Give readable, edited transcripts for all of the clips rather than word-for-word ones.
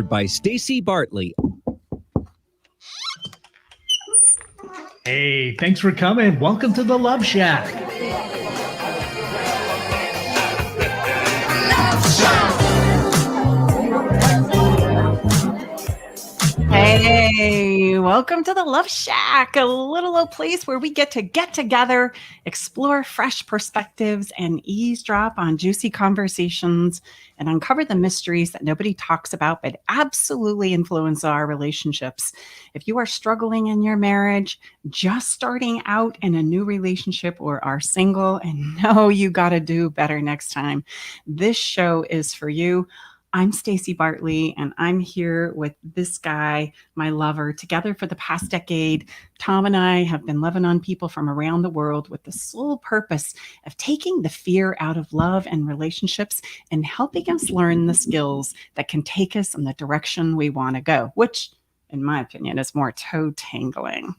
By Stacy Bartley. Hey, thanks for coming. Welcome to the Love Shack. Hey, welcome to the Love Shack, a little old place where we get together, explore fresh perspectives, and eavesdrop on juicy conversations and uncover the mysteries that nobody talks about but absolutely influence our relationships. If you are struggling in your marriage, just starting out in a new relationship, or are single and know you got to do better next time, this show is for you. I'm Stacy Bartley, and I'm here with this guy, my lover. Together for the past decade, Tom and I have been loving on people from around the world with the sole purpose of taking the fear out of love and relationships and helping us learn the skills that can take us in the direction we want to go, which, in my opinion, is more toe tangling.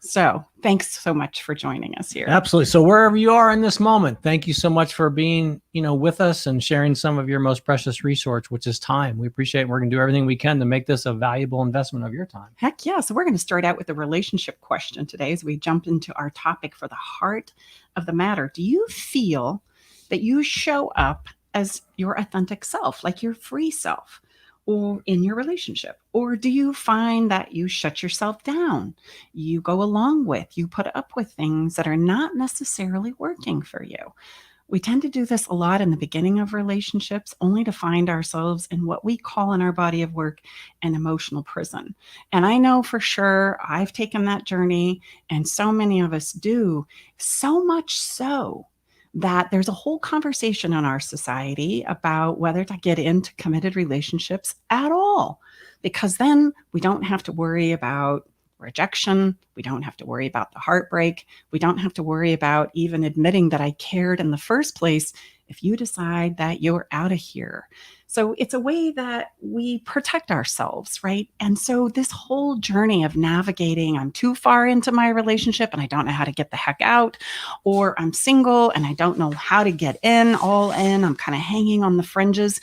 So thanks so much for joining us here. Absolutely. So wherever you are in this moment, thank you so much for being, with us and sharing some of your most precious resource, which is time. We appreciate it. We're going to do everything we can to make this a valuable investment of your time. Heck yeah. So we're going to start out with a relationship question today as we jump into our topic for the heart of the matter. Do you feel that you show up as your authentic self, like your free self, or in your relationship? Or do you find that you shut yourself down? You go along with, you put up with things that are not necessarily working for you. We tend to do this a lot in the beginning of relationships, only to find ourselves in what we call in our body of work an emotional prison. And I know for sure I've taken that journey, and so many of us do, so much so that there's a whole conversation in our society about whether to get into committed relationships at all, because then we don't have to worry about rejection. We don't have to worry about the heartbreak. We don't have to worry about even admitting that I cared in the first place if you decide that you're out of here. So it's a way that we protect ourselves, right? And so this whole journey of navigating, I'm too far into my relationship and I don't know how to get the heck out, or I'm single and I don't know how to get all in, I'm kind of hanging on the fringes.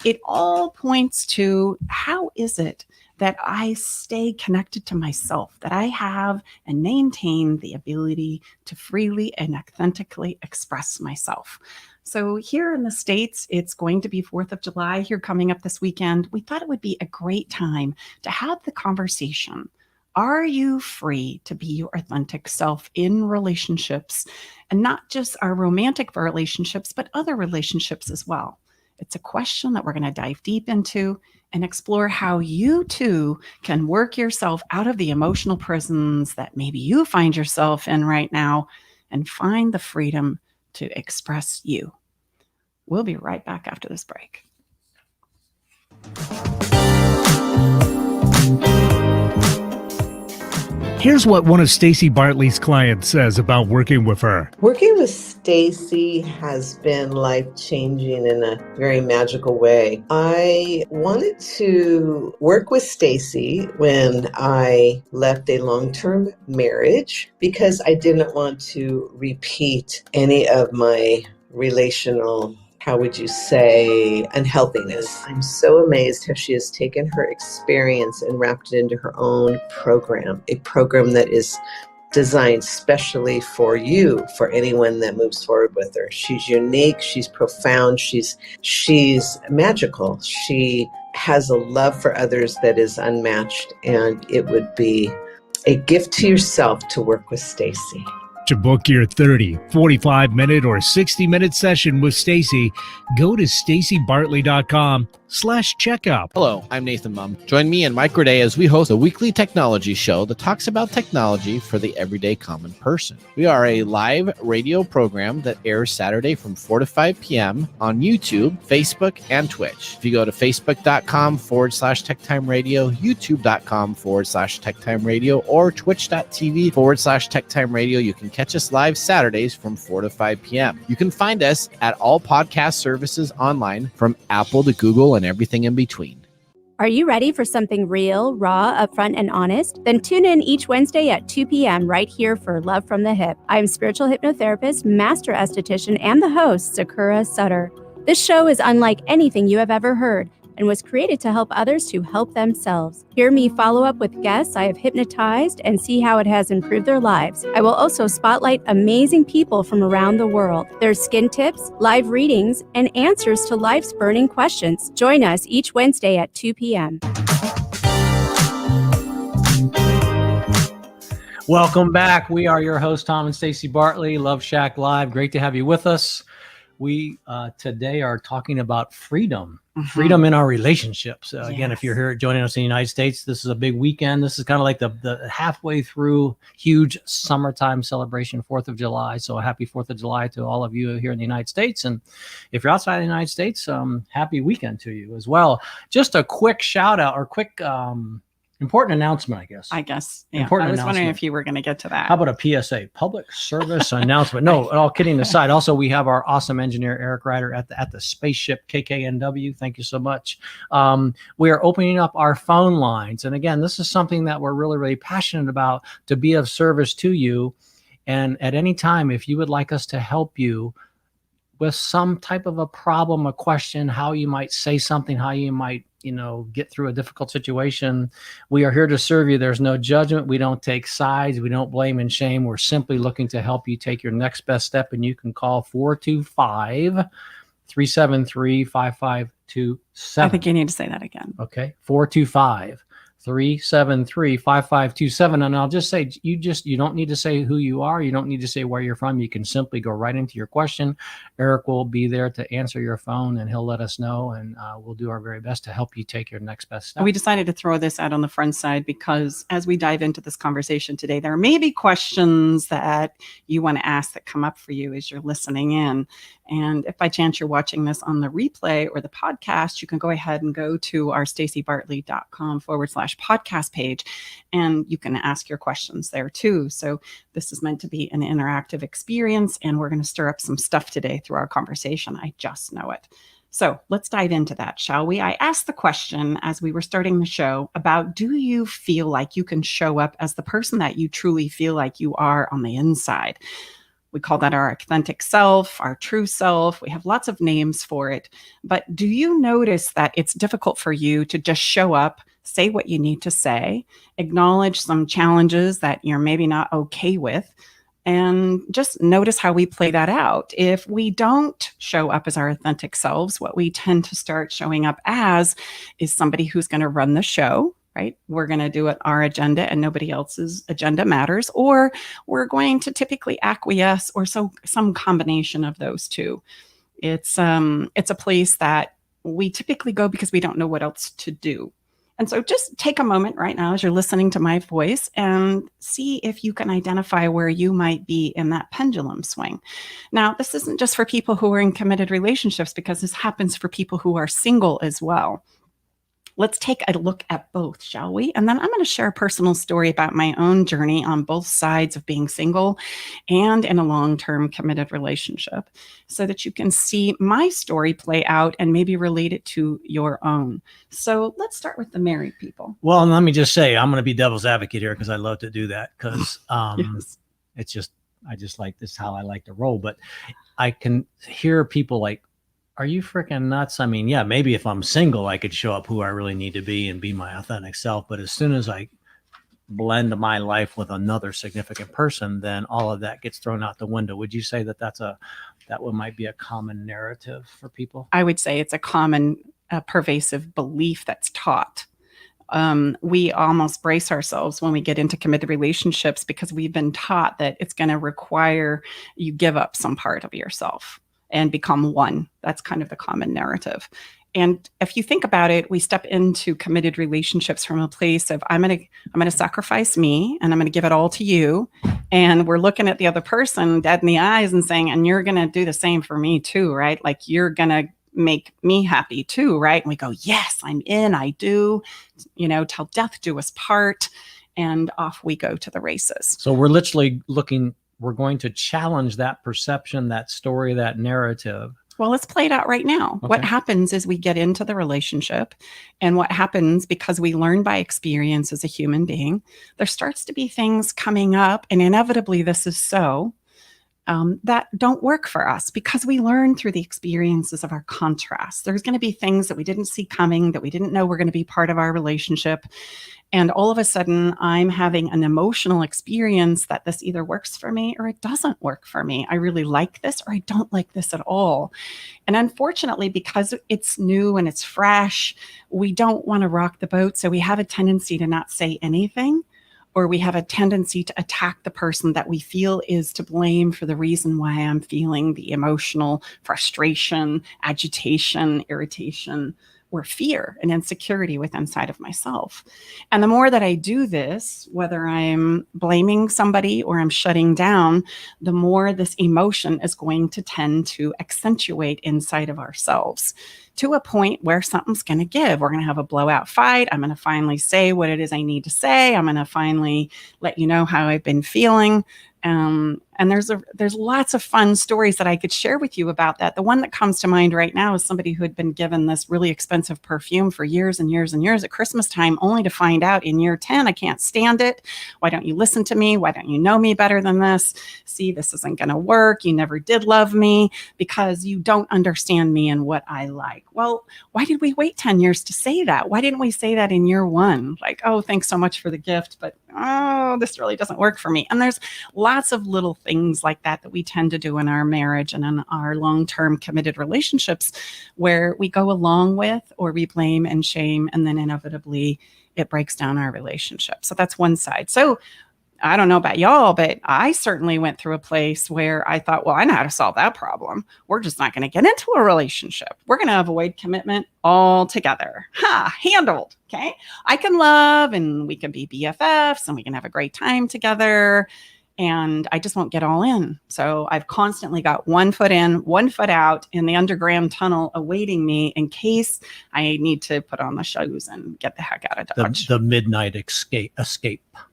It all points to, how is it that I stay connected to myself, that I have and maintain the ability to freely and authentically express myself? So here in the States, it's going to be 4th of July here coming up this weekend. We thought it would be a great time to have the conversation. Are you free to be your authentic self in relationships, and not just our romantic relationships, but other relationships as well? It's a question that we're going to dive deep into and explore how you too can work yourself out of the emotional prisons that maybe you find yourself in right now and find the freedom to express you. We'll be right back after this break. Here's what one of Stacy Bartley's clients says about working with her. Working with Stacy has been life-changing in a very magical way. I wanted to work with Stacy when I left a long-term marriage because I didn't want to repeat any of my relational, how would you say, unhealthiness. I'm so amazed how she has taken her experience and wrapped it into her own program, a program that is designed specially for you, for anyone that moves forward with her. She's unique, she's profound, she's magical. She has a love for others that is unmatched, and it would be a gift to yourself to work with Stacy. To book your 30, 45-minute, or 60-minute session with Stacy, go to stacybartley.com/checkup. Hello, I'm Nathan Mum. Join me and Mike Raday as we host a weekly technology show that talks about technology for the everyday common person. We are a live radio program that airs Saturday from 4 to 5 p.m. on YouTube, Facebook, and Twitch. If you go to facebook.com/TechTimeRadio, youtube.com/TechTimeRadio, or twitch.tv/TechTimeRadio, you can catch us live Saturdays from 4 to 5 p.m. You can find us at all podcast services online, from Apple to Google and everything in between. Are you ready for something real, raw, upfront, and honest? Then tune in each Wednesday at 2 p.m. right here for Love from the Hip. I'm spiritual hypnotherapist, master esthetician, and the host, Sakura Sutter. This show is unlike anything you have ever heard. and was created to help others to help themselves. Hear me follow up with guests I have hypnotized and see how it has improved their lives. I will also spotlight amazing people from around the world, their skin tips, live readings, and answers to life's burning questions. Join us each Wednesday at 2 p.m. Welcome back. We are your hosts, Tom and Stacey Bartley, Love Shack Live. Great to have you with us. We today are talking about freedom, freedom in our relationships. Again, if you're here joining us in the United States, this is a big weekend. This is kind of like the halfway through huge summertime celebration, 4th of July. So a happy 4th of July to all of you here in the United States. And if you're outside the United States, happy weekend to you as well. Just a quick shout out or quick important announcement, I guess. Yeah. Important I was wondering announcement. if you were going to get to that. How about a PSA, public service announcement? No, all kidding aside. Also, we have our awesome engineer, Eric Ryder, at the spaceship KKNW. Thank you so much. We are opening up our phone lines. And again, this is something that we're really, really passionate about, to be of service to you. And at any time, if you would like us to help you with some type of a problem, a question, how you might say something, how you might get through a difficult situation, we are here to serve you. There's no judgment. We don't take sides. We don't blame and shame. We're simply looking to help you take your next best step. And you can call 425-373-5527. I think you need to say that again. Okay. 425-373-5527. And I'll just say, you don't need to say who you are. You don't need to say where you're from. You can simply go right into your question. Eric will be there to answer your phone, and he'll let us know, and we'll do our very best to help you take your next best step. We decided to throw this out on the front side because as we dive into this conversation today, there may be questions that you want to ask that come up for you as you're listening in. And if by chance you're watching this on the replay or the podcast, you can go ahead and go to our staceybartley.com/podcast page, and you can ask your questions there too. So this is meant to be an interactive experience, and we're going to stir up some stuff today through our conversation. I just know it. So let's dive into that, shall we? I asked the question as we were starting the show about, do you feel like you can show up as the person that you truly feel like you are on the inside? We call that our authentic self, our true self. We have lots of names for it. But do you notice that it's difficult for you to just show up, say what you need to say, acknowledge some challenges that you're maybe not okay with, and just notice how we play that out? If we don't show up as our authentic selves, what we tend to start showing up as is somebody who's going to run the show, right? We're going to do it our agenda and nobody else's agenda matters, or we're going to typically acquiesce, or some combination of those two. It's a place that we typically go because we don't know what else to do. And so just take a moment right now as you're listening to my voice and see if you can identify where you might be in that pendulum swing. Now, this isn't just for people who are in committed relationships, because this happens for people who are single as well. Let's take a look at both, shall we? And then I'm going to share a personal story about my own journey on both sides of being single and in a long-term committed relationship, so that you can see my story play out and maybe relate it to your own. So let's start with the married people. Well, and let me just say, I'm going to be devil's advocate here because I love to do that, because Yes. I just like this, how I like to roll. But I can hear people like, are you freaking nuts? I mean, yeah, maybe if I'm single, I could show up who I really need to be and be my authentic self. But as soon as I blend my life with another significant person, then all of that gets thrown out the window. Would you say that that might be a common narrative for people? I would say it's a common pervasive belief that's taught. We almost brace ourselves when we get into committed relationships because we've been taught that it's going to require you give up some part of yourself and become one. That's kind of the common narrative. And if you think about it, we step into committed relationships from a place of, I'm going to sacrifice me and I'm going to give it all to you. And we're looking at the other person dead in the eyes and saying, and you're going to do the same for me too, right? Like, you're going to make me happy too, right? And we go, yes, I'm in, I do, till death do us part. And off we go to the races. So we're literally we're going to challenge that perception, that story, that narrative. Well, let's play it out right now. Okay. What happens is we get into the relationship, and what happens, because we learn by experience as a human being, there starts to be things coming up, and inevitably this is so, that don't work for us because we learn through the experiences of our contrasts. There's going to be things that we didn't see coming, that we didn't know were going to be part of our relationship. And all of a sudden, I'm having an emotional experience that this either works for me or it doesn't work for me. I really like this or I don't like this at all. And unfortunately, because it's new and it's fresh, we don't want to rock the boat. So we have a tendency to not say anything, or we have a tendency to attack the person that we feel is to blame for the reason why I'm feeling the emotional frustration, agitation, irritation, or fear and insecurity within inside of myself. And the more that I do this, whether I'm blaming somebody or I'm shutting down, the more this emotion is going to tend to accentuate inside of ourselves to a point where something's going to give. We're going to have a blowout fight. I'm going to finally say what it is I need to say. I'm going to finally let you know how I've been feeling. And there's lots of fun stories that I could share with you about that. The one that comes to mind right now is somebody who had been given this really expensive perfume for years and years and years at Christmas time, only to find out in year 10, I can't stand it. Why don't you listen to me? Why don't you know me better than this? See, this isn't going to work. You never did love me because you don't understand me and what I like. Well, why did we wait 10 years to say that? Why didn't we say that in year 1? Like, oh, thanks so much for the gift, but oh, this really doesn't work for me. And there's lots of little things like that we tend to do in our marriage and in our long-term committed relationships where we go along with or we blame and shame, and then inevitably it breaks down our relationship. So that's one side. So I don't know about y'all, but I certainly went through a place where I thought, well, I know how to solve that problem. We're just not going to get into a relationship. We're going to avoid commitment altogether. Handled. Okay. I can love and we can be BFFs and we can have a great time together. And I just won't get all in. So I've constantly got one foot in, one foot out in the underground tunnel awaiting me in case I need to put on the shoes and get the heck out of Dodge. The midnight escape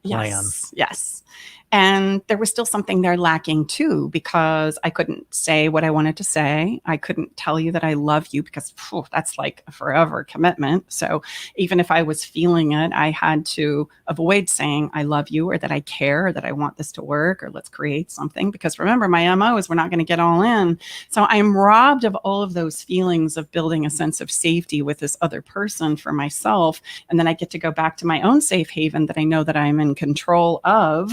plan. Yes. And there was still something there lacking too, because I couldn't say what I wanted to say. I couldn't tell you that I love you because that's like a forever commitment. So even if I was feeling it, I had to avoid saying I love you or that I care or that I want this to work or let's create something. Because remember, my MO is we're not going to get all in. So I'm robbed of all of those feelings of building a sense of safety with this other person for myself. And then I get to go back to my own safe haven that I know that I'm in control of.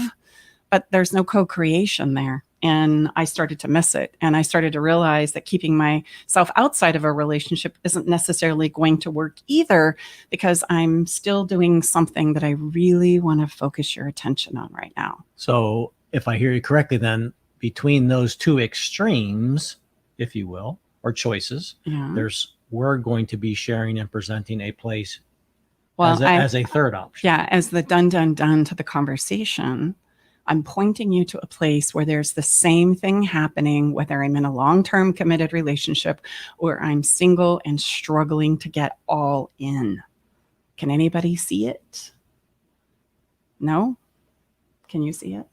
But there's no co-creation there. And I started to miss it. And I started to realize that keeping myself outside of a relationship isn't necessarily going to work either, because I'm still doing something that I really want to focus your attention on right now. So if I hear you correctly, then between those two extremes, if you will, or choices, we're going to be sharing and presenting a place as a third option. Yeah, as the done to the conversation. I'm pointing you to a place where there's the same thing happening, whether I'm in a long-term committed relationship or I'm single and struggling to get all in. Can anybody see it? No? Can you see it?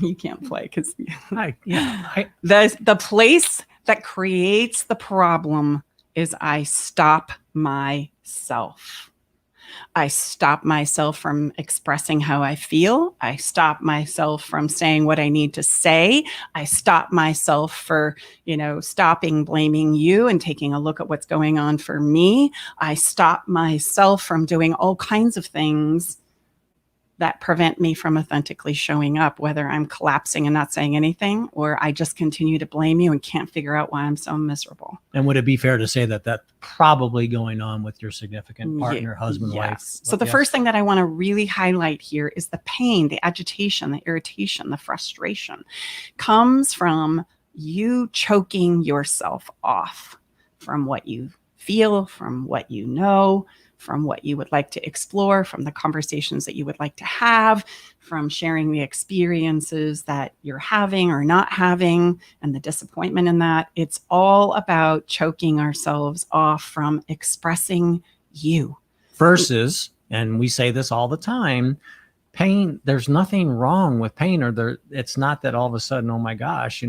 You can't play because the place that creates the problem is I stop myself. I stop myself from expressing how I feel. I stop myself from saying what I need to say. I stop myself for, stopping blaming you and taking a look at what's going on for me. I stop myself from doing all kinds of things that prevent me from authentically showing up, whether I'm collapsing and not saying anything, or I just continue to blame you and can't figure out why I'm so miserable. And would it be fair to say that that's probably going on with your significant partner, husband, wife? So the first thing that I want to really highlight here is the pain, the agitation, the irritation, the frustration comes from you choking yourself off from what you feel, from what you know, from what you would like to explore, from the conversations that you would like to have, from sharing the experiences that you're having or not having, and the disappointment in that. It's all about choking ourselves off from expressing you. Versus, and we say this all the time, pain, there's nothing wrong with pain, it's not that all of a sudden, oh my gosh,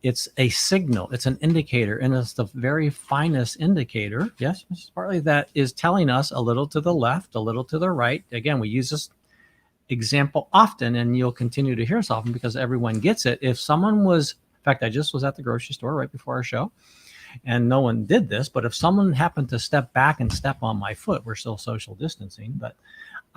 it's a signal, it's an indicator, and it's the very finest indicator, yes, Mrs. Bartley, that is telling us a little to the left, a little to the right. Again, we use this example often, and you'll continue to hear us often because everyone gets it. If someone was, in fact, I just was at the grocery store right before our show, and no one did this, but if someone happened to step back and step on my foot, we're still social distancing, but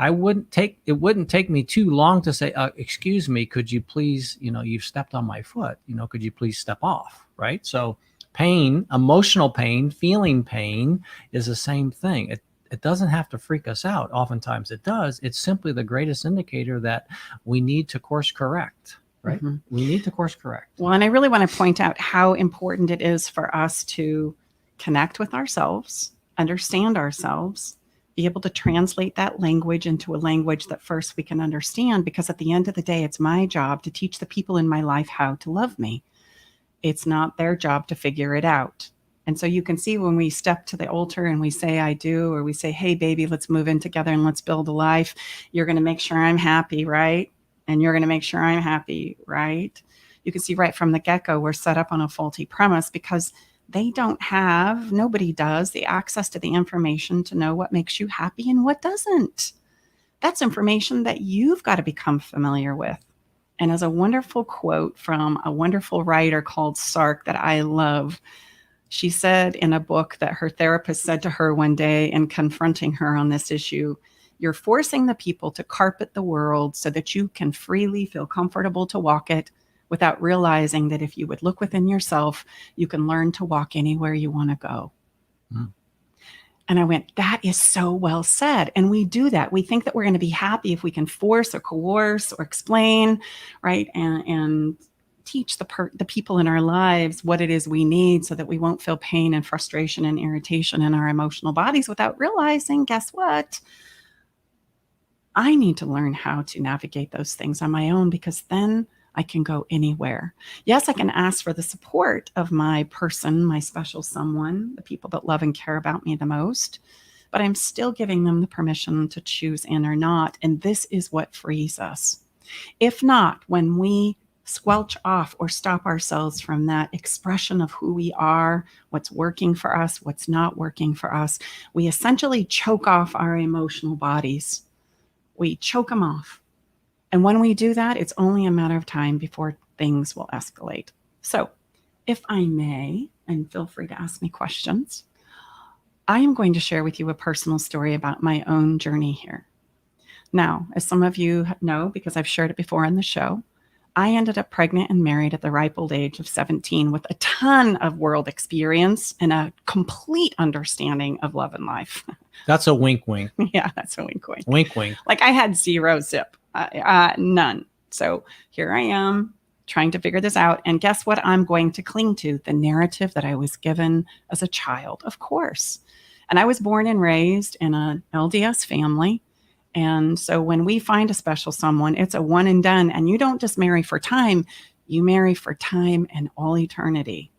it wouldn't take me too long to say, excuse me, could you please, you've stepped on my foot, could you please step off, right? So pain, emotional pain, feeling pain is the same thing. It doesn't have to freak us out. Oftentimes it does. It's simply the greatest indicator that we need to course correct. Right? Mm-hmm. We need to course correct. Well, and I really want to point out how important it is for us to connect with ourselves, understand ourselves, be able to translate that language into a language that first we can understand, because at the end of the day, it's my job to teach the people in my life how to love me. It's not their job to figure it out. And so you can see when we step to the altar and we say, I do, or we say, hey, baby, let's move in together and let's build a life. You're going to make sure I'm happy, right? And you're going to make sure I'm happy, right? You can see right from the get-go, we're set up on a faulty premise because nobody does the access to the information to know what makes you happy and what doesn't. That's information that you've got to become familiar with. And as a wonderful quote from a wonderful writer called Sark that I love, she said in a book that her therapist said to her one day in confronting her on this issue, you're forcing the people to carpet the world so that you can freely feel comfortable to walk it without realizing that if you would look within yourself, you can learn to walk anywhere you want to go. Mm. And I went, that is so well said. And we do that. We think that we're going to be happy if we can force or coerce or explain, right? And teach the people in our lives what it is we need so that we won't feel pain and frustration and irritation in our emotional bodies without realizing, guess what? I need to learn how to navigate those things on my own, because then I can go anywhere. Yes, I can ask for the support of my person, my special someone, the people that love and care about me the most, but I'm still giving them the permission to choose in or not. And this is what frees us. If not, when we squelch off or stop ourselves from that expression of who we are, what's working for us, what's not working for us, we essentially choke off our emotional bodies. We choke them off. And when we do that, it's only a matter of time before things will escalate. So if I may, and feel free to ask me questions, I am going to share with you a personal story about my own journey here. Now, as some of you know, because I've shared it before on the show, I ended up pregnant and married at the ripe old age of 17 with a ton of world experience and a complete understanding of love and life. That's a wink, wink. Yeah, that's a wink, wink. Wink, wink. Like I had zero zip, none. So here I am trying to figure this out. And guess what? I'm going to cling to the narrative that I was given as a child, of course. And I was born and raised in an LDS family. And so when we find a special someone, it's a one and done. And you don't just marry for time, you marry for time and all eternity.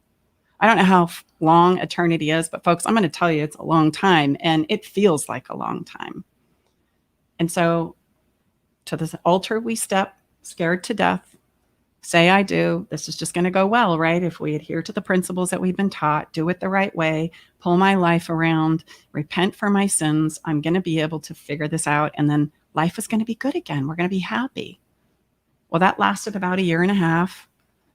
I don't know how long eternity is, but folks, I'm going to tell you it's a long time, and it feels like a long time. And so to this altar we step, scared to death, say I do. This is just going to go well, right? If we adhere to the principles that we've been taught, do it the right way, pull my life around, repent for my sins, I'm going to be able to figure this out, and then life is going to be good again. We're going to be happy. Well, that lasted about 1.5 years.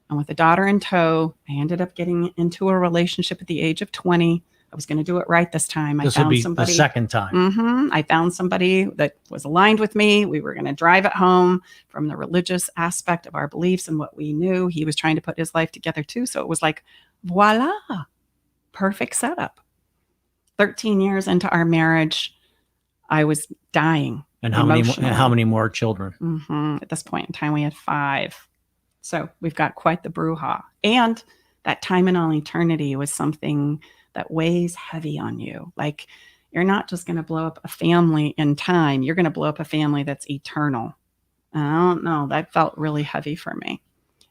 And with a daughter in tow, I ended up getting into a relationship at the age of 20. I was going to do it right this time. This would be the second time. I found somebody that was aligned with me. We were going to drive it home from the religious aspect of our beliefs and what we knew. He was trying to put his life together too. So it was like, voila, perfect setup. 13 years into our marriage, I was dying. And how many more children? At this point in time, we had 5. So we've got quite the brouhaha. And that time in all eternity was something that weighs heavy on you. Like, you're not just going to blow up a family in time. You're going to blow up a family that's eternal. And I don't know. That felt really heavy for me.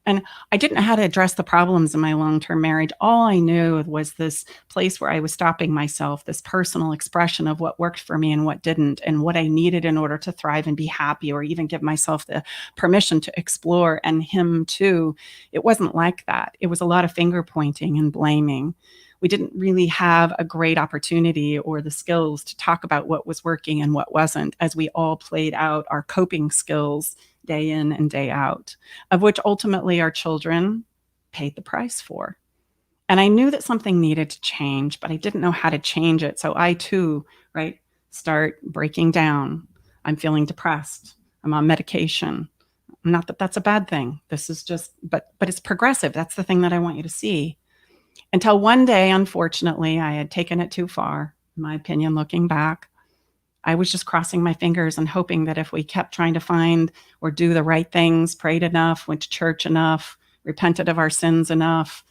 And I didn't know how to address the problems in my long-term marriage. All I knew was this place where I was stopping myself, this personal expression of what worked for me and what didn't, and what I needed in order to thrive and be happy, or even give myself the permission to explore, and him too. It wasn't like that. It was a lot of finger pointing and blaming. we didn't really have a great opportunity or the skills to talk about what was working and what wasn't, as we all played out our coping skills day in and day out, of which ultimately our children paid the price for. And I knew that something needed to change, but I didn't know how to change it. So I too, right, start breaking down. I'm feeling depressed. I'm on medication. Not that that's a bad thing. This is just, but it's progressive. That's the thing that I want you to see. Until one day, unfortunately, I had taken it too far, in my opinion, looking back. I was just crossing my fingers and hoping that if we kept trying to find or do the right things, prayed enough, went to church enough, repented of our sins enough,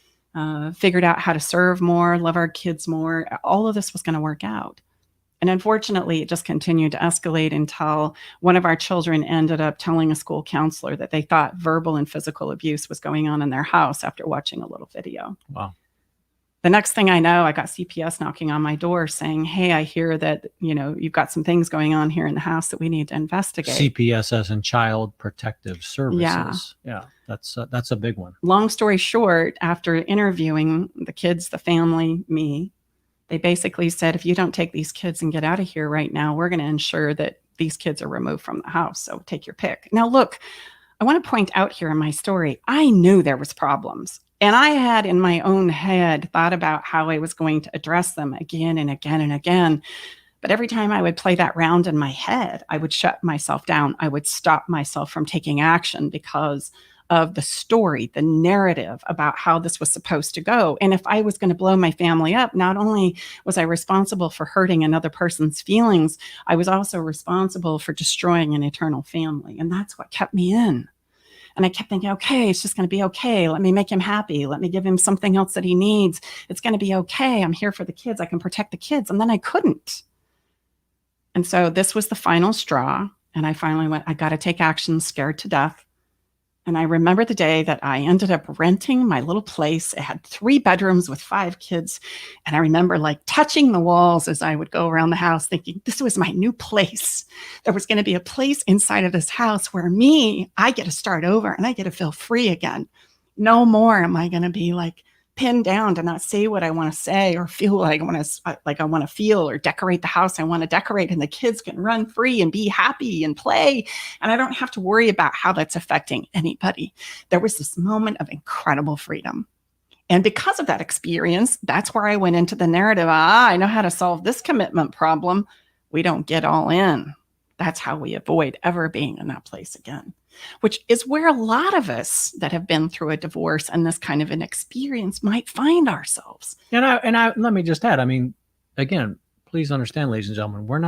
figured out how to serve more, love our kids more, all of this was going to work out. And unfortunately, it just continued to escalate until one of our children ended up telling a school counselor that they thought verbal and physical abuse was going on in their house after watching a little video. Wow. The next thing I know, I got CPS knocking on my door saying, hey, I hear that, you've got some things going on here in the house that we need to investigate. CPS as in Child Protective Services. Yeah, that's a big one. Long story short, after interviewing the kids, the family, me, they basically said, if you don't take these kids and get out of here right now, we're going to ensure that these kids are removed from the house. So take your pick. Now, look, I want to point out here in my story, I knew there was problems. And I had in my own head thought about how I was going to address them again and again and again. But every time I would play that round in my head, I would shut myself down. I would stop myself from taking action because of the story, the narrative about how this was supposed to go. And if I was going to blow my family up, not only was I responsible for hurting another person's feelings, I was also responsible for destroying an eternal family. And that's what kept me in. And I kept thinking, okay, it's just going to be okay. Let me make him happy. Let me give him something else that he needs. It's going to be okay. I'm here for the kids. I can protect the kids. And then I couldn't. And so this was the final straw. And I finally went, I got to take action, scared to death. And I remember the day that I ended up renting my little place. It had 3 bedrooms with 5 kids. And I remember touching the walls as I would go around the house thinking, this was my new place. There was going to be a place inside of this house where I get to start over and I get to feel free again. No more am I going to be pinned down to not say what I want to say or feel like I want to feel, or decorate the house I want to decorate, and the kids can run free and be happy and play. And I don't have to worry about how that's affecting anybody. There was this moment of incredible freedom. And because of that experience, that's where I went into the narrative. I know how to solve this commitment problem. We don't get all in. That's how we avoid ever being in that place again, which is where a lot of us that have been through a divorce and this kind of an experience might find ourselves. And I let me just add, again, please understand, ladies and gentlemen, we're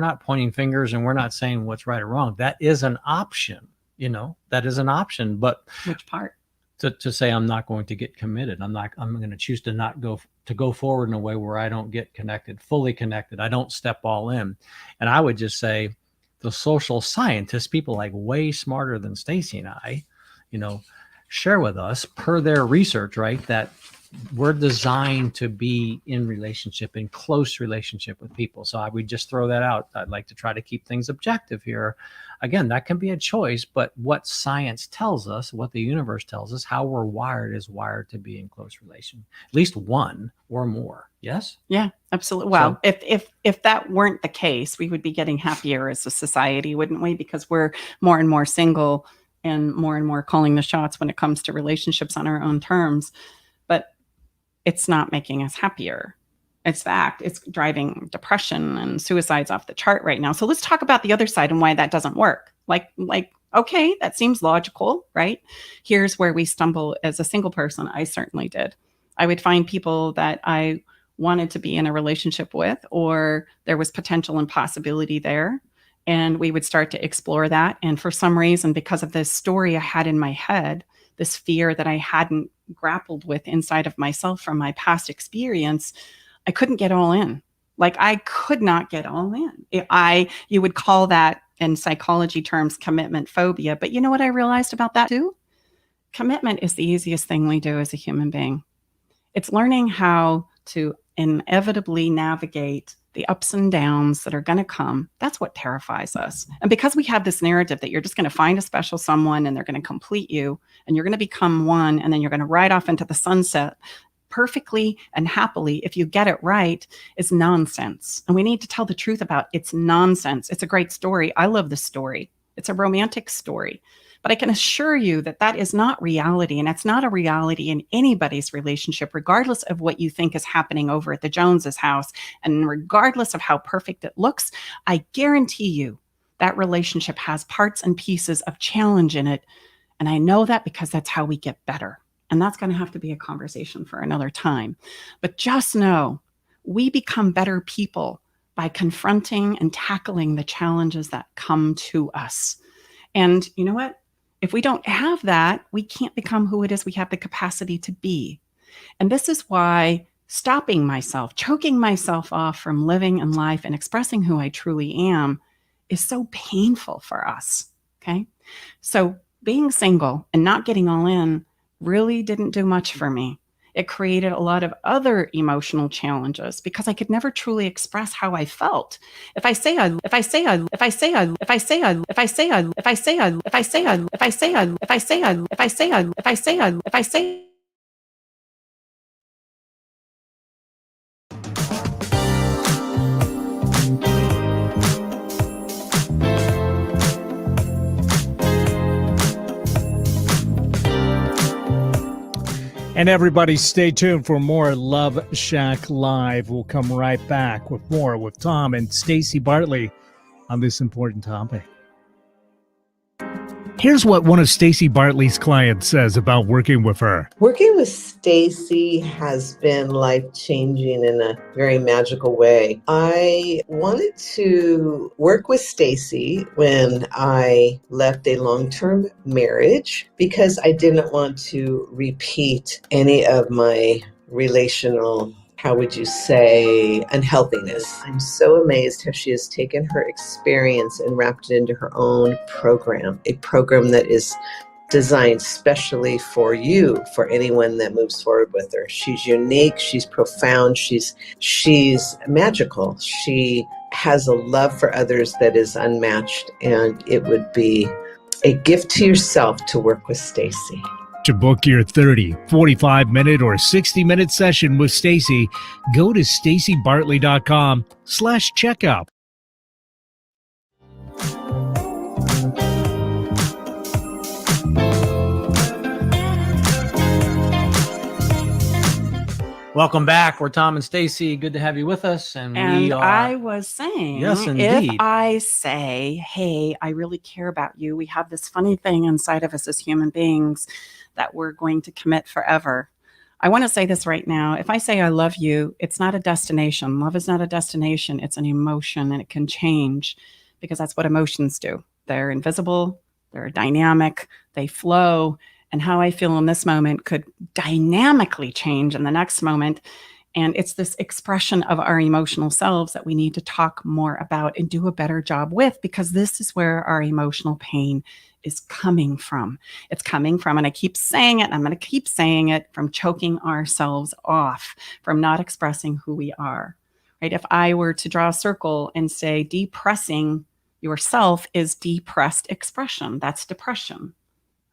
not pointing fingers and we're not saying what's right or wrong. That is an option, that is an option. But which part? To say I'm not going to get committed. I'm going to choose to not go forward in a way where I don't get fully connected. I don't step all in. And I would just say, the social scientists, people way smarter than Stacy and I, share with us per their research, right, that we're designed to be in close relationship with people. So I would just throw that out. I'd like to try to keep things objective here. Again, that can be a choice, but what science tells us, what the universe tells us, how we're wired is wired to be in close relation, at least one or more. Yes? Yeah, absolutely. Well, if that weren't the case, we would be getting happier as a society, wouldn't we? Because we're more and more single and more calling the shots when it comes to relationships on our own terms. But it's not making us happier. It's fact, it's driving depression and suicides off the chart right now. So let's talk about the other side and why that doesn't work. Okay, that seems logical, right? Here's where we stumble as a single person. I certainly did. I would find people that I wanted to be in a relationship with, or there was potential and possibility there. And we would start to explore that. And for some reason, because of this story I had in my head, this fear that I hadn't grappled with inside of myself from my past experience, I couldn't get all in. I could not get all in. You would call that in psychology terms commitment phobia. But you know what I realized about that too? Commitment is the easiest thing we do as a human being. It's learning how to inevitably navigate the ups and downs that are going to come. That's what terrifies us. And because we have this narrative that you're just going to find a special someone and they're going to complete you and you're going to become one, and then you're going to ride off into the sunset, perfectly and happily if you get it right is nonsense. And we need to tell the truth about it's nonsense. It's a great story. I love the story. It's a romantic story. But I can assure you that that is not reality. And it's not a reality in anybody's relationship, regardless of what you think is happening over at the Joneses' house. And regardless of how perfect it looks, I guarantee you that relationship has parts and pieces of challenge in it. And I know that because that's how we get better. And that's going to have to be a conversation for another time. But just know we become better people by confronting and tackling the challenges that come to us. And you know what? If we don't have that, we can't become who it is we have the capacity to be. And this is why stopping myself, choking myself off from living in life and expressing who I truly am is so painful for us. Okay. So being single and not getting all in really didn't do much for me. It created a lot of other emotional challenges because I could never truly express how I felt. If I say And everybody stay tuned for more Love Shack Live. We'll come right back with more with Tom and Stacy Bartley on this important topic. Here's what one of Stacy Bartley's clients says about working with her. Working with Stacy has been life-changing in a very magical way. I wanted to work with Stacy when I left a long-term marriage because I didn't want to repeat any of my relational, how would you say, unhealthiness. I'm so amazed how she has taken her experience and wrapped it into her own program, a program that is designed specially for you, for anyone that moves forward with her. She's unique, she's profound, she's magical. She has a love for others that is unmatched, and it would be a gift to yourself to work with Stacy. To book your 30, 45-minute, or 60-minute session with Stacy, go to stacybartley.com/checkout. Welcome back. We're Tom and Stacy. Good to have you with us. And we are. I was saying, Yes, indeed. if I say, hey, I really care about you, we have this funny thing inside of us as human beings that we're going to commit forever. I want to say this right now. If I say I love you, it's not a destination. Love is not a destination. It's an emotion, and it can change because that's what emotions do. They're invisible, they're dynamic, they flow. And how I feel in this moment could dynamically change in the next moment. And it's this expression of our emotional selves that we need to talk more about and do a better job with, because this is where our emotional pain is coming from. It's coming from, and I keep saying it, and I'm going to keep saying it, from choking ourselves off, from not expressing who we are, right? If I were to draw a circle and say depressing yourself is depressed expression, that's depression.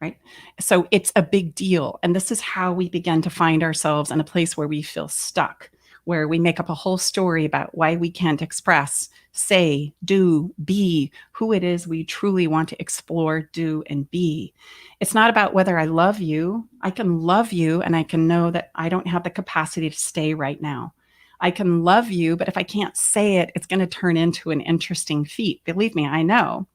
Right? So it's a big deal. And this is how we begin to find ourselves in a place where we feel stuck, where we make up a whole story about why we can't express, say, do, be who it is we truly want to explore, do, and be. It's not about whether I love you. I can love you, and I can know that I don't have the capacity to stay right now. I can love you, but if I can't say it, it's going to turn into an interesting feat. Believe me, I know.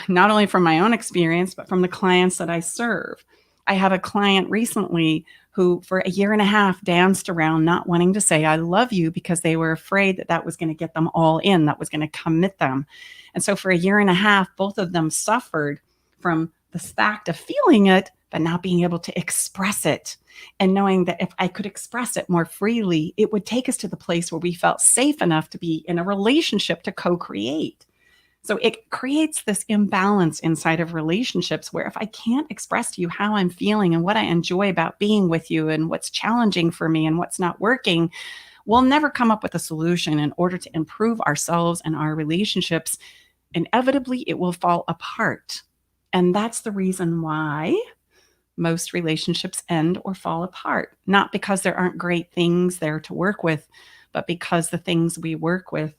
Not only from my own experience, but from the clients that I serve. I have a client recently who for a year and a half danced around not wanting to say, I love you, because they were afraid that that was going to get them all in, that was going to commit them. And so for a year and a half, both of them suffered from the fact of feeling it, but not being able to express it. And knowing that if I could express it more freely, it would take us to the place where we felt safe enough to be in a relationship to co-create. So it creates this imbalance inside of relationships where if I can't express to you how I'm feeling and what I enjoy about being with you and what's challenging for me and what's not working, we'll never come up with a solution in order to improve ourselves and our relationships. Inevitably, it will fall apart. And that's the reason why most relationships end or fall apart, not because there aren't great things there to work with, but because the things we work with,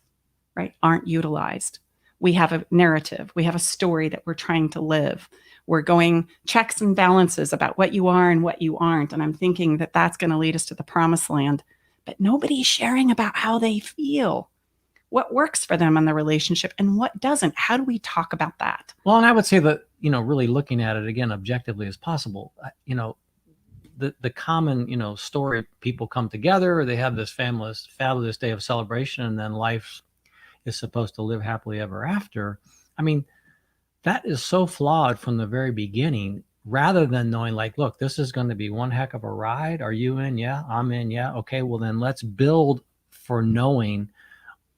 right, aren't utilized. We have a narrative, we have a story that we're trying to live. We're going checks and balances about what you are and what you aren't. And I'm thinking that that's going to lead us to the promised land. But nobody's sharing about how they feel, what works for them in the relationship and what doesn't. How do we talk about that? Well, and I would say that, really looking at it again objectively as possible, the common, story, people come together, or they have this fabulous day of celebration, and then life is supposed to live happily ever after. I mean, that is so flawed from the very beginning, rather than knowing, like, look, this is going to be one heck of a ride. Are you in? Yeah, I'm in. Yeah. Okay. Well, then let's build for knowing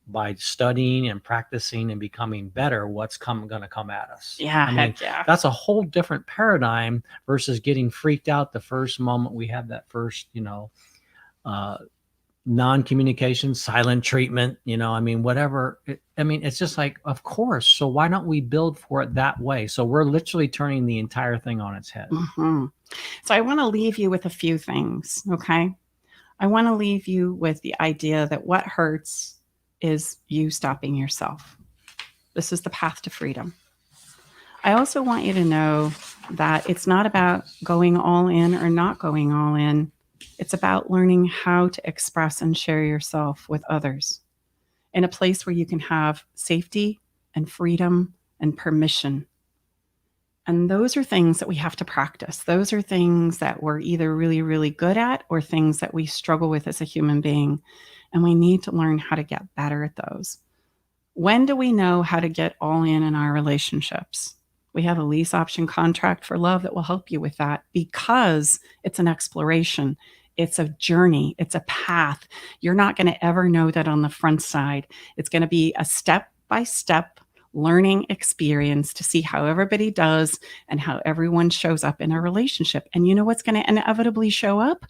by studying and practicing and becoming better what's going to come at us. Yeah. I mean, Heck yeah. that's a whole different paradigm versus getting freaked out the first moment we have that first, non-communication, silent treatment, whatever. It's just like, of course. So why don't we build for it that way? So we're literally turning the entire thing on its head. Mm-hmm. So I want to leave you with a few things. Okay. I want to leave you with the idea that what hurts is you stopping yourself. This is the path to freedom. I also want you to know that it's not about going all in or not going all in. It's about learning how to express and share yourself with others in a place where you can have safety and freedom and permission. And those are things that we have to practice. Those are things that we're either really, really good at or things that we struggle with as a human being. And we need to learn how to get better at those. When do we know how to get all in our relationships? We have a lease option contract for love that will help you with that, because it's an exploration. It's a journey. It's a path. You're not going to ever know that on the front side. It's going to be a step-by-step learning experience to see how everybody does and how everyone shows up in a relationship. And you know what's going to inevitably show up?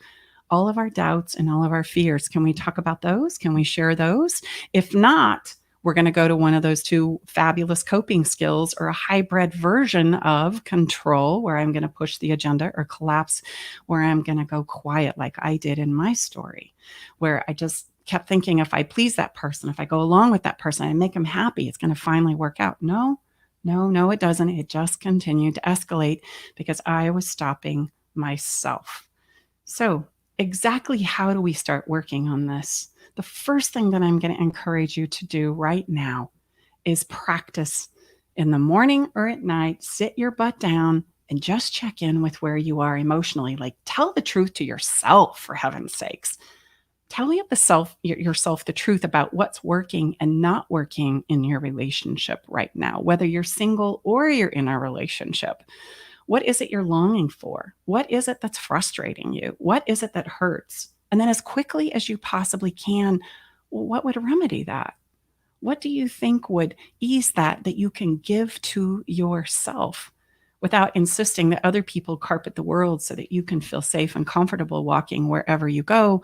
All of our doubts and all of our fears. Can we talk about those? Can we share those? If not, we're going to go to one of those two fabulous coping skills, or a hybrid version of control, where I'm going to push the agenda, or collapse, where I'm going to go quiet, like I did in my story, where I just kept thinking, if I please that person, if I go along with that person and make them happy, it's going to finally work out. No, it doesn't. It just continued to escalate because I was stopping myself. So exactly how do we start working on this? The first thing that I'm going to encourage you to do right now is practice in the morning or at night. Sit your butt down and just check in with where you are emotionally. Like, tell the truth to yourself, for heaven's sakes. Tell yourself the truth about what's working and not working in your relationship right now, whether you're single or you're in a relationship. What is it you're longing for? What is it that's frustrating you? What is it that hurts? And then, as quickly as you possibly can, what would remedy that? What do you think would ease that you can give to yourself without insisting that other people carpet the world so that you can feel safe and comfortable walking wherever you go?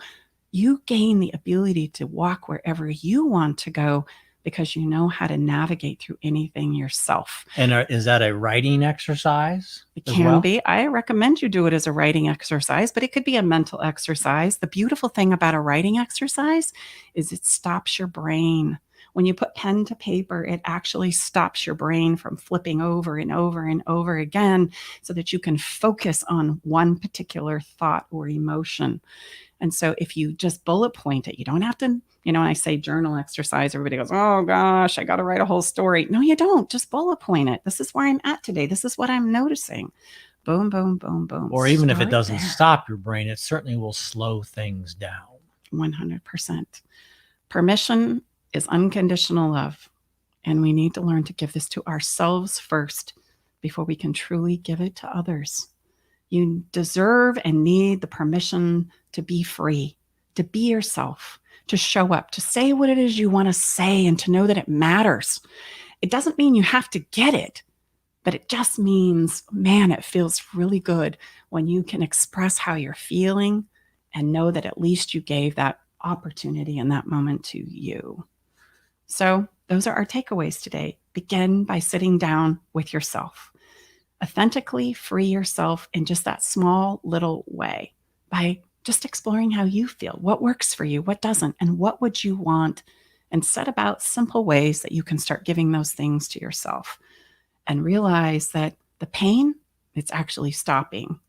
You gain the ability to walk wherever you want to go because you know how to navigate through anything yourself. And is that a writing exercise? It can be. I recommend you do it as a writing exercise, but it could be a mental exercise. The beautiful thing about a writing exercise is it stops your brain. When you put pen to paper, it actually stops your brain from flipping over and over and over again so that you can focus on one particular thought or emotion. And so if you just bullet point it, you don't have to, when I say journal exercise, everybody goes, oh gosh, I got to write a whole story. No, you don't. Just bullet point it. This is where I'm at today. This is what I'm noticing. Boom, boom, boom, boom. Or even if it doesn't stop your brain, it certainly will slow things down. 100%. Permission is unconditional love. And we need to learn to give this to ourselves first before we can truly give it to others. You deserve and need the permission to be free, to be yourself, to show up, to say what it is you want to say, and to know that it matters. It doesn't mean you have to get it, but it just means, man, it feels really good when you can express how you're feeling and know that at least you gave that opportunity in that moment to you. So those are our takeaways today. Begin by sitting down with yourself. authentically free yourself in just that small little way by just exploring how you feel, what works for you, what doesn't, and what would you want, and set about simple ways that you can start giving those things to yourself and realize that the pain, it's actually stopping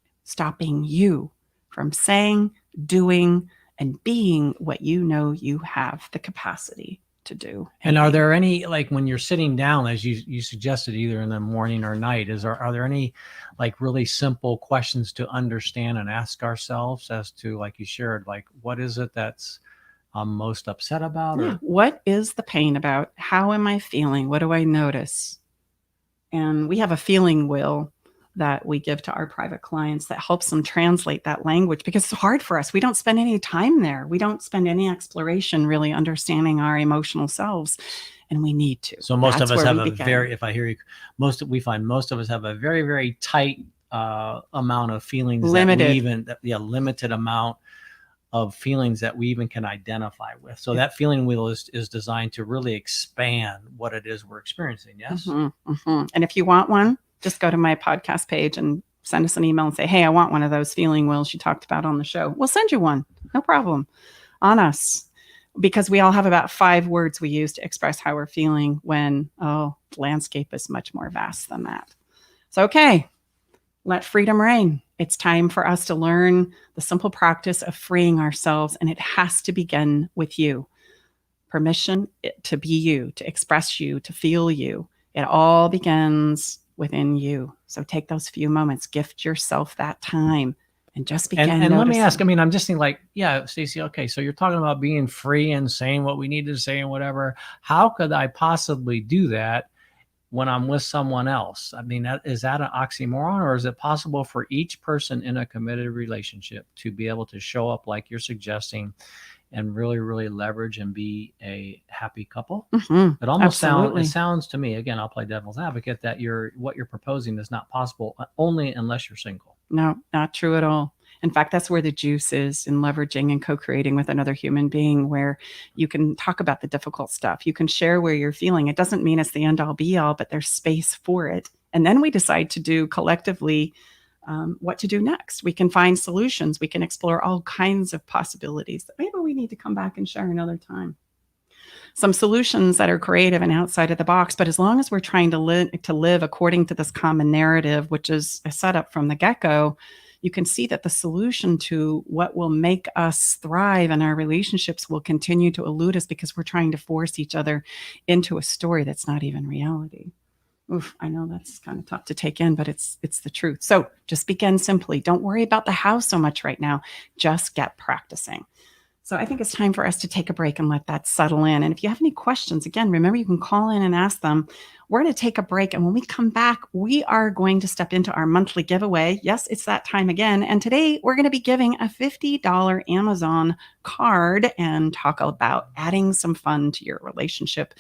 you from saying, doing, and being what you know you have the capacity to do. And are there any, like when you're sitting down, as you suggested, either in the morning or night, are there any like really simple questions to understand and ask ourselves as to, like you shared, like what is it that's I'm most upset about? Yeah. What is the pain about? How am I feeling? What do I notice? And we have a feeling wheel that we give to our private clients that helps them translate that language, because it's hard for us. We don't spend any time there. We don't spend any exploration really understanding our emotional selves, and we need to. So most of us have a very, if I hear you, we find most of us have a very, very tight amount of feelings. Limited. Limited amount of feelings that we even can identify with. So that feeling wheel is designed to really expand what it is we're experiencing. Yes. Mm-hmm, mm-hmm. And if you want one, just go to my podcast page and send us an email and say, hey, I want one of those feeling wheels you talked about on the show. We'll send you one. No problem. On us. Because we all have about 5 words we use to express how we're feeling when, the landscape is much more vast than that. So, okay, let freedom reign. It's time for us to learn the simple practice of freeing ourselves, and it has to begin with you. Permission to be you, to express you, to feel you. It all begins within you. So take those few moments, gift yourself that time, and just begin. And let me ask, I'm just thinking like, yeah, Stacey, okay, so you're talking about being free and saying what we need to say and whatever. How could I possibly do that when I'm with someone else? Is that an oxymoron, or is it possible for each person in a committed relationship to be able to show up like you're suggesting and really, really leverage and be a happy couple? Mm-hmm. It almost sounds to me, again, I'll play devil's advocate, that what you're proposing is not possible only unless you're single. No, not true at all. In fact, that's where the juice is, in leveraging and co-creating with another human being, where you can talk about the difficult stuff. You can share where you're feeling. It doesn't mean it's the end all be all, but there's space for it. And then we decide to do collectively what to do next. We can find solutions. We can explore all kinds of possibilities that maybe we need to come back and share another time. Some solutions that are creative and outside of the box, but as long as we're trying to live according to this common narrative, which is a setup from the get-go, you can see that the solution to what will make us thrive in our relationships will continue to elude us, because we're trying to force each other into a story that's not even reality. Oof, I know that's kind of tough to take in, but it's the truth. So just begin simply. Don't worry about the how so much right now. Just get practicing. So I think it's time for us to take a break and let that settle in. And if you have any questions, again, remember, you can call in and ask them. We're going to take a break. And when we come back, we are going to step into our monthly giveaway. Yes, it's that time again. And today we're going to be giving a $50 Amazon card and talk about adding some fun to your relationship,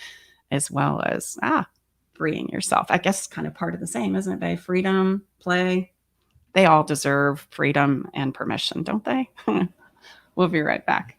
as well as freeing yourself. I guess kind of part of the same, isn't it, babe? Freedom, play. They all deserve freedom and permission, don't they? We'll be right back.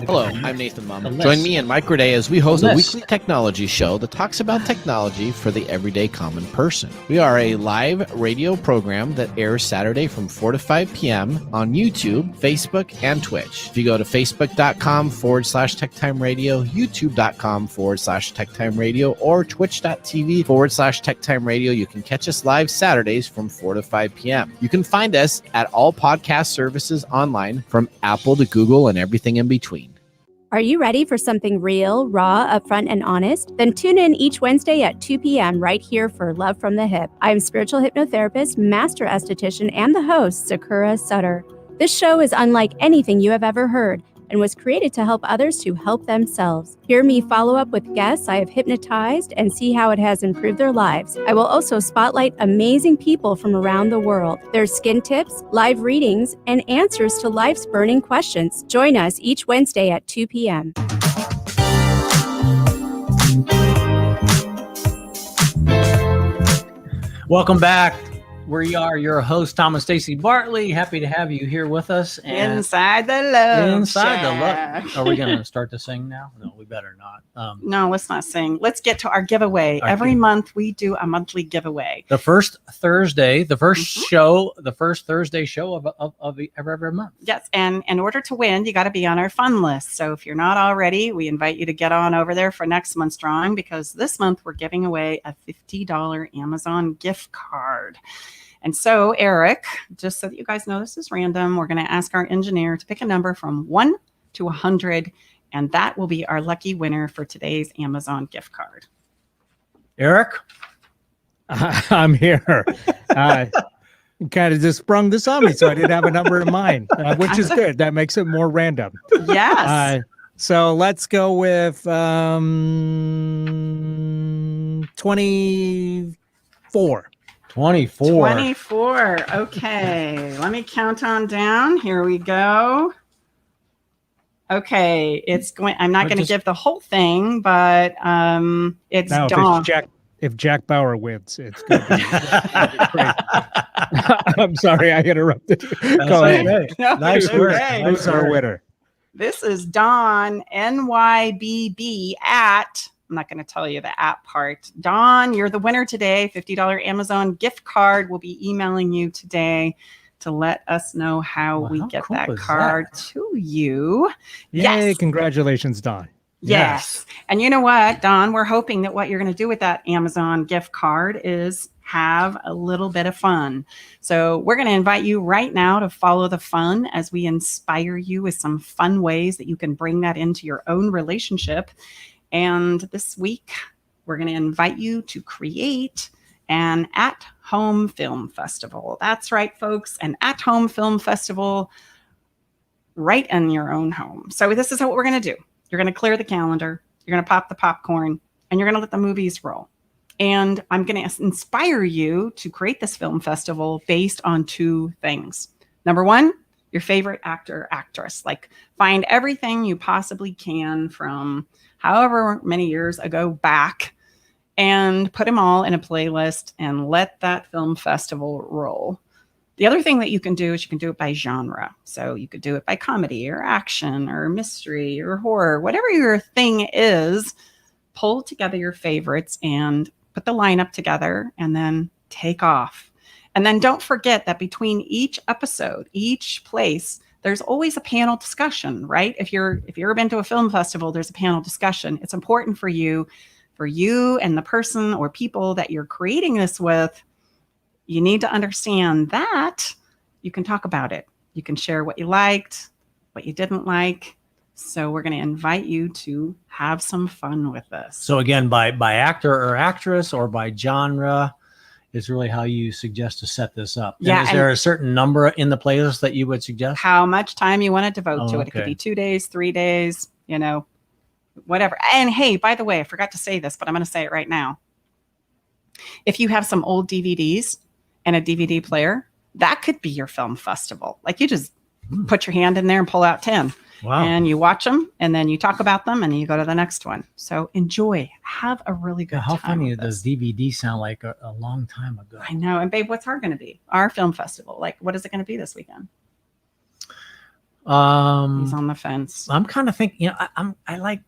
Hello, I'm Nathan Mum. Join me and Mike Raday as we host a weekly technology show that talks about technology for the everyday common person. We are a live radio program that airs Saturday from 4 to 5 p.m. on YouTube, Facebook, and Twitch. If you go to facebook.com/TechTime Radio, youtube.com/TechTime Radio, or twitch.tv/TechTime Radio, you can catch us live Saturdays from 4 to 5 p.m. You can find us at all podcast services online, from Apple to Google and everything in between. Are you ready for something real, raw, upfront, and honest? Then tune in each Wednesday at 2 p.m. right here for Love from the Hip. I'm spiritual hypnotherapist, master esthetician, and the host, Sakura Sutter. This show is unlike anything you have ever heard and was created to help others to help themselves. Hear me follow up with guests I have hypnotized and see how it has improved their lives. I will also spotlight amazing people from around the world, their skin tips, live readings, and answers to life's burning questions. Join us each Wednesday at 2 p.m. Welcome back We are your host, Tom and Stacy Bartley. Happy to have you here with us. And Inside the love Inside the shack. love. Are we going to start to sing now? No, we better not. No, let's not sing. Let's get to our giveaway. Every month we do a monthly giveaway. The first Thursday, the first show, the first Thursday show of every month. Yes, and in order to win, you got to be on our fun list. So if you're not already, we invite you to get on over there for next month's drawing, because this month we're giving away a $50 Amazon gift card. And so, Eric, just so that you guys know this is random, we're going to ask our engineer to pick a number from 1 to 100, and that will be our lucky winner for today's Amazon gift card. Eric? I'm here. Kind of just sprung this on me, so I didn't have a number in mind, which is good. That makes it more random. Yes. So let's go with 24. 24. Okay. Let me count on down. Here we go. Okay. I'm not going to give the whole thing, but it's now, Dawn. If Jack Bauer wins, it's going to be great. I'm sorry, I interrupted you. Go ahead. No, Nice it's work. okay. Who's our winner? This is Dawn, NYBB at, I'm not going to tell you the at part. Dawn, you're the winner today. $50 Amazon gift card. We'll be emailing you today to let us know how we get cool that is card that? to you. Yay, Yes. congratulations, Don. Yes. And you know what, Don, we're hoping that what you're going to do with that Amazon gift card is have a little bit of fun. So we're going to invite you right now to follow the fun as we inspire you with some fun ways that you can bring that into your own relationship. And this week, we're going to invite you to create an at-home film festival. That's right, folks, an at-home film festival right in your own home. So this is what we're going to do. You're going to clear the calendar, you're going to pop the popcorn, and you're going to let the movies roll. And I'm going to inspire you to create this film festival based on two things. Number one, your favorite actor or actress. Like, find everything you possibly can from however many years ago back and put them all in a playlist and let that film festival roll. The other thing that you can do is you can do it by genre. So you could do it by comedy or action or mystery or horror, whatever your thing is. Pull together your favorites and put the lineup together and then take off. And then don't forget that between each episode, each place, there's always a panel discussion, right? If you've ever been to a film festival, there's a panel discussion. It's important for you and the person or people that you're creating this with. You need to understand that you can talk about it. You can share what you liked, what you didn't like. So we're going to invite you to have some fun with this. So again, by actor or actress or by genre is really how you suggest to set this up. And Yeah, is there a certain number in the playlist that you would suggest? How much time you want to devote to it. It could Okay. be 2 days, 3 days, whatever. And hey, by the way, I forgot to say this, but I'm going to say it right now. If you have some old DVDs and a DVD player, that could be your film festival. Like, you just put your hand in there and pull out 10. Wow. And you watch them, and then you talk about them, and then you go to the next one. So enjoy. Have a really good How time. funny with does this. DVD sound like a long time ago? I know. And babe, what's our going to be? Our film festival. Like, what is it going to be this weekend? He's on the fence. I'm kind of thinking, I like,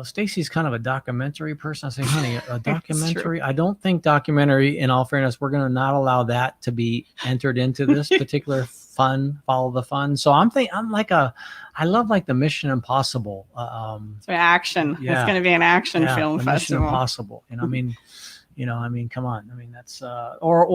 Stacy's kind of a documentary person. I say, honey, a documentary. I don't think documentary, in all fairness, we're going to not allow that to be entered into this particular fun, follow the fun. So I love like the Mission Impossible. So action. Yeah. It's going to be an action Yeah, film the Mission festival. Impossible. I mean, come on. I mean, that's or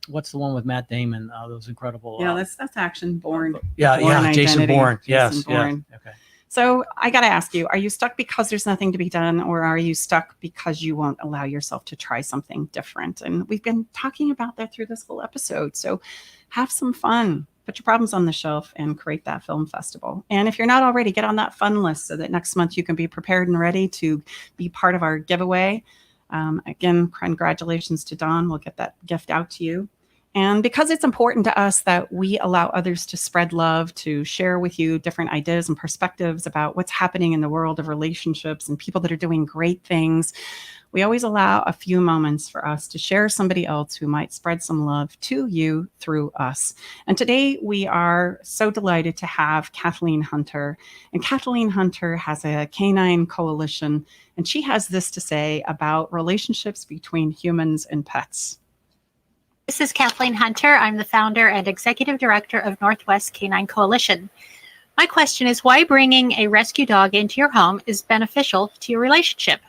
what's the one with Matt Damon? Those incredible. That's action. Born. Yeah, Jason Identity. Bourne. Yes, Jason Bourne. yeah. Okay. So I got to ask you, are you stuck because there's nothing to be done, or are you stuck because you won't allow yourself to try something different? And we've been talking about that through this whole episode. So have some fun. Put your problems on the shelf and create that film festival. And if you're not already, get on that fun list so that next month you can be prepared and ready to be part of our giveaway. Again, congratulations to Dawn. We'll get that gift out to you. And because it's important to us that we allow others to spread love, to share with you different ideas and perspectives about what's happening in the world of relationships and people that are doing great things, we always allow a few moments for us to share somebody else who might spread some love to you through us. And today we are so delighted to have Kathleen Hunter. And Kathleen Hunter has a canine coalition, and she has this to say about relationships between humans and pets. This is Kathleen Hunter. I'm the founder and executive director of Northwest Canine Coalition. My question is why bringing a rescue dog into your home is beneficial to your relationship.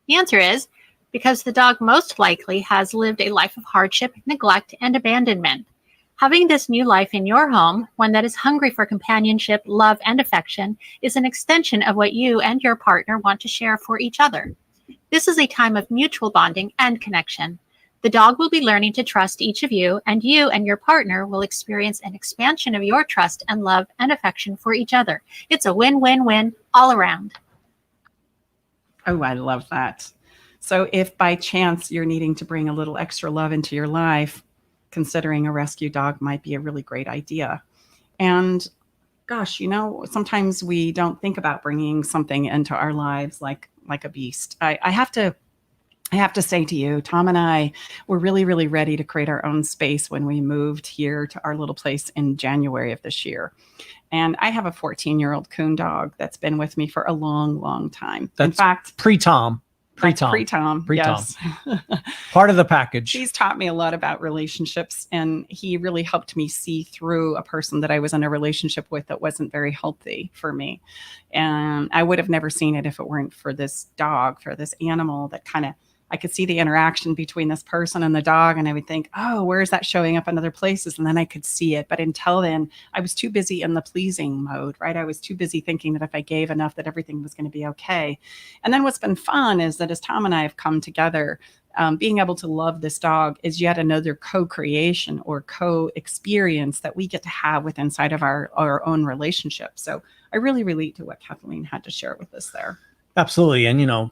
The answer is because the dog most likely has lived a life of hardship, neglect, and abandonment. Having this new life in your home, one that is hungry for companionship, love, and affection, is an extension of what you and your partner want to share for each other. This is a time of mutual bonding and connection. The dog will be learning to trust each of you, and you and your partner will experience an expansion of your trust and love and affection for each other. It's a win-win-win all around. Oh, I love that. So if by chance you're needing to bring a little extra love into your life, considering a rescue dog might be a really great idea. And gosh, sometimes we don't think about bringing something into our lives like a beast. I have to say to you, Tom and I were really, really ready to create our own space when we moved here to our little place in January of this year. And I have a 14-year-old coon dog that's been with me for a long, long time. That's in fact, pre-Tom. Pre-Tom. Yes. Part of the package. He's taught me a lot about relationships, and he really helped me see through a person that I was in a relationship with that wasn't very healthy for me. And I would have never seen it if it weren't for this dog, for this animal that I could see the interaction between this person and the dog, and I would think, oh, where is that showing up in other places? And then I could see it. But until then, I was too busy in the pleasing mode, right? I was too busy thinking that if I gave enough, that everything was going to be okay. And then what's been fun is that as Tom and I have come together, being able to love this dog is yet another co-creation or co-experience that we get to have with inside of our own relationship. So I really relate to what Kathleen had to share with us there. Absolutely. And,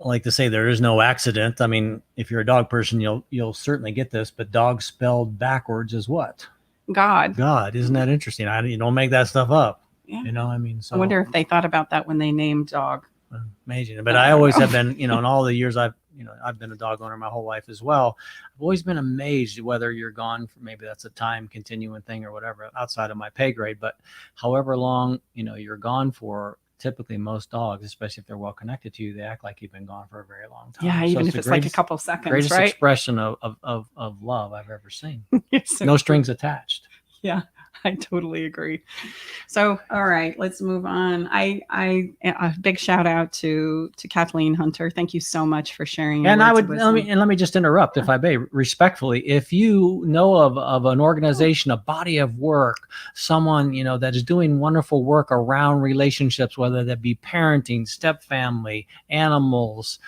I like to say there is no accident. I mean, if you're a dog person, you'll certainly get this, but dog spelled backwards is what? God. Isn't that interesting? You don't make that stuff up. Yeah. So I wonder if they thought about that when they named dog. Amazing. But I always have been, in all the years I've been a dog owner my whole life as well. I've always been amazed whether you're gone for, maybe that's a time continuing thing or whatever outside of my pay grade, but however long, you're gone for, typically most dogs, especially if they're well connected to you, they act like you've been gone for a very long time. Yeah, even if it's like a couple seconds, greatest right? expression of love I've ever seen. So no strings attached. Yeah, I totally agree. So, all right, let's move on. A big shout out to Kathleen Hunter. Thank you so much for sharing. And let me just interrupt, if I may, respectfully. If you know of an organization, a body of work, someone that is doing wonderful work around relationships, whether that be parenting, step family, animals,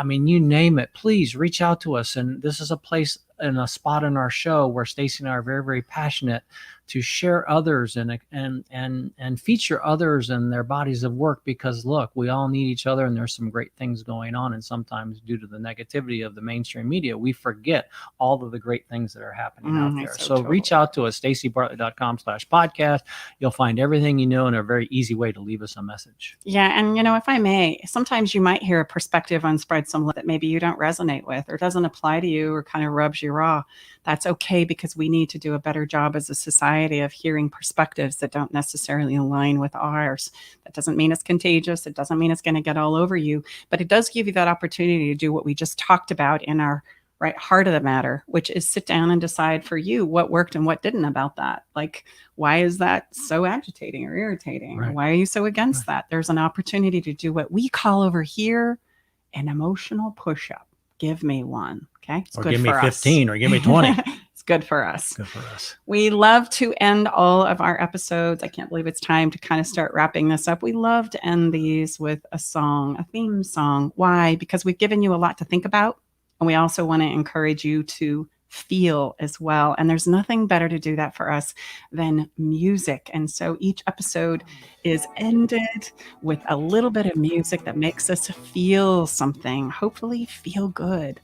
you name it, please reach out to us. And this is a place and a spot in our show where Stacy and I are very, very passionate to share others and feature others and their bodies of work, because look, we all need each other and there's some great things going on. And sometimes due to the negativity of the mainstream media, we forget all of the great things that are happening out there. So reach out to us, stacybartley.com/podcast. You'll find everything in a very easy way to leave us a message. Yeah. And, if I may, sometimes you might hear a perspective on Spread Some Love that maybe you don't resonate with or doesn't apply to you or kind of rubs you raw. That's okay, because we need to do a better job as a society of hearing perspectives that don't necessarily align with ours. That doesn't mean it's contagious. It doesn't mean it's going to get all over you, but it does give you that opportunity to do what we just talked about in our heart of the matter, which is sit down and decide for you what worked and what didn't about that. Like, why is that so agitating or irritating? Right. Or why are you so against that? There's an opportunity to do what we call over here an emotional push-up. Give me one. Okay. It's or good give me for 15 us. Or give me 20. It's good for us. Good for us. We love to end all of our episodes. I can't believe it's time to kind of start wrapping this up. We love to end these with a song, a theme song. Why? Because we've given you a lot to think about. And we also want to encourage you to feel as well. And there's nothing better to do that for us than music. And so each episode is ended with a little bit of music that makes us feel something, hopefully feel good.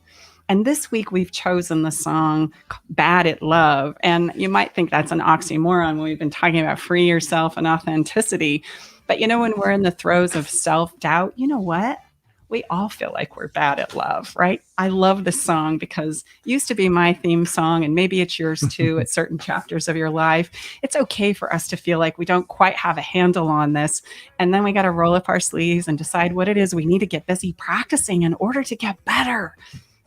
And this week we've chosen the song Bad at Love. And you might think that's an oxymoron when we've been talking about free yourself and authenticity. But when we're in the throes of self-doubt, you know what? we all feel like we're bad at love, right? I love this song because it used to be my theme song, and maybe it's yours too at certain chapters of your life. It's okay for us to feel like we don't quite have a handle on this. And then we got to roll up our sleeves and decide what it is we need to get busy practicing in order to get better.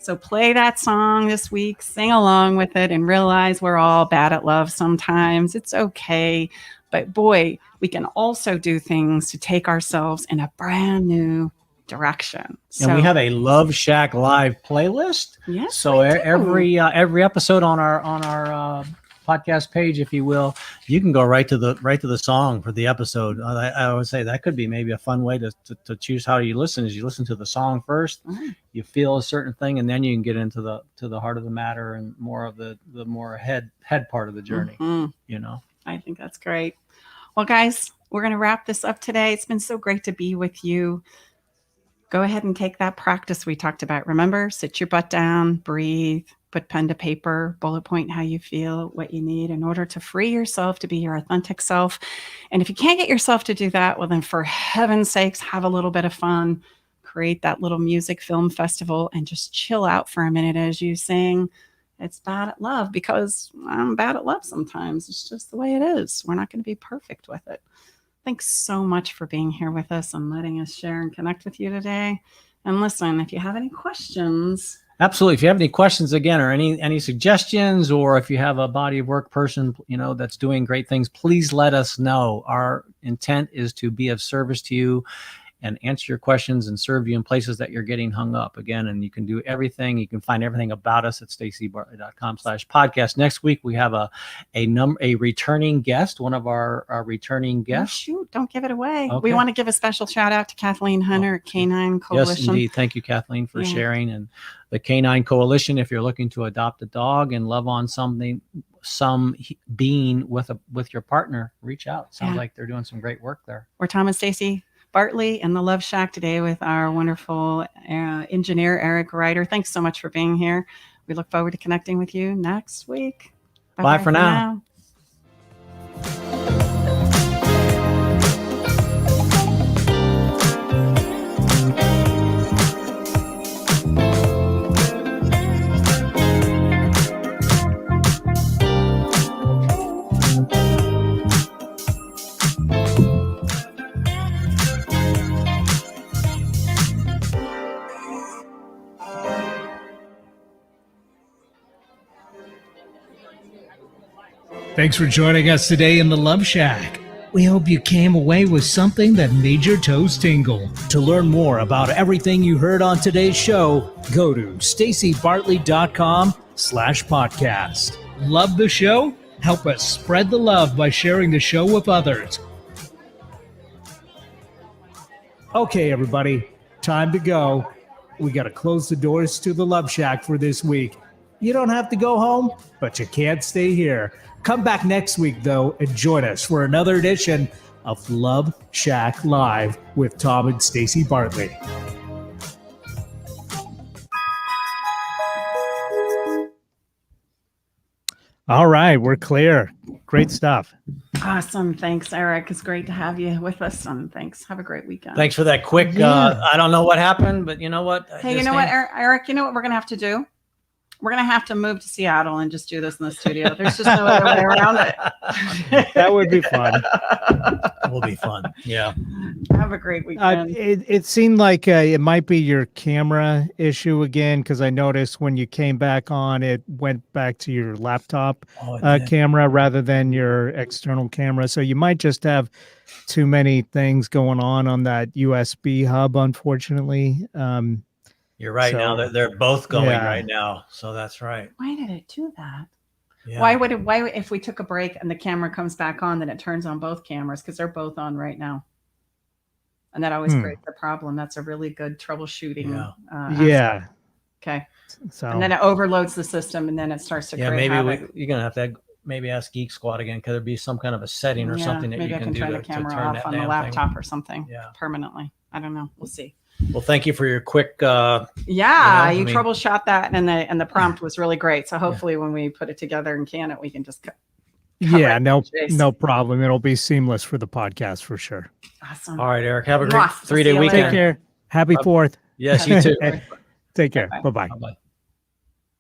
So play that song this week, sing along with it, and realize we're all bad at love sometimes. It's okay. But boy, we can also do things to take ourselves in a brand new direction. And we have a Love Shack Live playlist. Yes. So every episode on our podcast page, if you will, you can go right to the song for the episode. I would say that could be maybe a fun way to choose how you listen. Is you listen to the song first, you feel a certain thing, and then you can get into the heart of the matter and more of the more head part of the journey. You know, I think that's great. Well, guys, we're going to wrap this up today. It's been so great to be with you. Go ahead and take that practice we talked about. Remember, sit your butt down, breathe, put pen to paper, bullet point how you feel, what you need in order to free yourself to be your authentic self. And if you can't get yourself to do that, well, then for heaven's sakes, have a little bit of fun. Create that little music film festival and just chill out for a minute as you sing. It's bad at love, because I'm bad at love sometimes. It's just the way it is. We're not going to be perfect with it. Thanks so much for being here with us and letting us share and connect with you today. And listen, if you have any questions. Absolutely. If you have any questions, again, or any suggestions, or if you have a body of work person, that's doing great things, please let us know. Our intent is to be of service to you and answer your questions and serve you in places that you're getting hung up again. And you can do everything. You can find everything about us at stacybartley.com/podcast. Next week, we have a returning guest, one of our returning guests. Oh, shoot, don't give it away. Okay. We want to give a special shout out to Kathleen Hunter at Canine Coalition. Yes, indeed. Thank you, Kathleen, for sharing. And the Canine Coalition, if you're looking to adopt a dog and love on some being with your partner, reach out. Sounds like they're doing some great work there. We're Tom and Stacy Bartley in the Love Shack today with our wonderful engineer, Eric Ryder. Thanks so much for being here. We look forward to connecting with you next week. Bye for now. Thanks for joining us today in the Love Shack. We hope you came away with something that made your toes tingle. To learn more about everything you heard on today's show, go to stacybartley.com/podcast. Love the show? Help us spread the love by sharing the show with others. Okay, everybody, time to go. We got to close the doors to the Love Shack for this week. You don't have to go home, but you can't stay here. Come back next week, though, and join us for another edition of Love Shack Live with Tom and Stacy Bartley. All right, we're clear. Great stuff. Awesome. Thanks, Eric. It's great to have you with us. And thanks. Have a great weekend. Thanks for that quick. I don't know what happened, but you know what? Hey, you know what, Eric? You know what we're going to have to do? We're going to have to move to Seattle and just do this in the studio. There's just no other way around it. That would be fun. It will be fun. Yeah. Have a great weekend. It seemed like it might be your camera issue again, because I noticed when you came back on, it went back to your laptop camera rather than your external camera. So you might just have too many things going on that USB hub, unfortunately. You're right. So, now they're both going right now. So that's right. Why did it do that? Yeah. Why if we took a break and the camera comes back on, then it turns on both cameras, because they're both on right now. And that always creates a problem. That's a really good troubleshooting. Yeah. Okay. So and then it overloads the system, and then it starts to create havoc. You're gonna have to maybe ask Geek Squad again. Could there be some kind of a setting or something that you can do turn the camera off on the laptop or something permanently? I don't know. We'll see. Well, thank you for your quick. You troubleshot that, and the prompt was really great. So hopefully, when we put it together and can it, we can just. No problem. It'll be seamless for the podcast for sure. Awesome. All right, Eric. Have a great 3-day weekend. Take care. Happy 4th. Yes, you too. Take care. Bye-bye. Bye bye. Bye-bye.